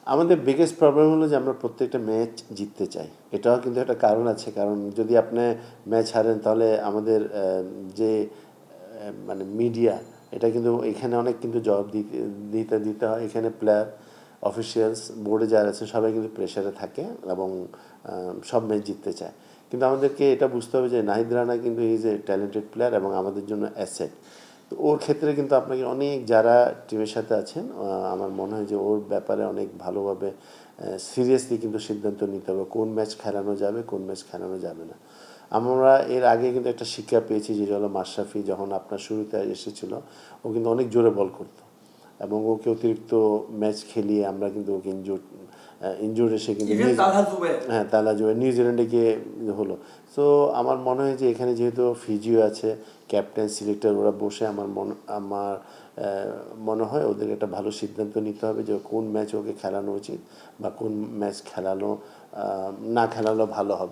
আমাদের biggest problem হলো যে আমরা প্রত্যেকটা ম্যাচ জিততে চাই। এটাও কিন্তু একটা কারণ আছে। কারণ যদি আপনি ম্যাচ হারেন তাহলে আমাদের যে মানে মিডিয়া এটা কিন্তু এখানে অনেক কিন্তু জবাব দিতে হয়। এখানে প্লেয়ার, অফিসিয়ালস, বোর্ডে যারা আছে সবাই কিন্তু প্রেশারে থাকে এবং সব ম্যাচ জিততে চায়। কিন্তু আমাদেরকে এটা বুঝতে হবে যে নাহিদ রানা কিন্তু ইজ এ ট্যালেন্টেড প্লেয়ার এবং আমাদের জন্য অ্যাসেট। তো ওর ক্ষেত্রে কিন্তু আপনাকে অনেক যারা টিমের সাথে আছেন আমার মনে হয় যে ওর ব্যাপারে অনেক ভালোভাবে সিরিয়াসলি কিন্তু সিদ্ধান্ত নিতে হবে কোন ম্যাচ খেলানো যাবে কোন ম্যাচ খেলানো যাবে না। আমরা এর আগে কিন্তু একটা শিক্ষা পেয়েছি যেটা হলো মাশরাফি যখন আপনার শুরুতে এসেছিল ও কিন্তু অনেক জোরে বল করতো এবং ওকে অতিরিক্ত ম্যাচ খেলিয়ে আমরা কিন্তু ওকে ইনজুর্ড এসে কিন্তু হ্যাঁ তালা জুয়ে নিউজিল্যান্ডে গিয়ে হলো। সো আমার মনে হয় যে এখানে যেহেতু ফিজিও আছে, ক্যাপ্টেন, সিলেক্টর ওরা বসে আমার মনে হয় ওদের একটা ভালো সিদ্ধান্ত নিতে হবে যে কোন ম্যাচ ওকে খেলানো উচিত বা কোন ম্যাচ খেলানো না খেলানো ভালো হবে।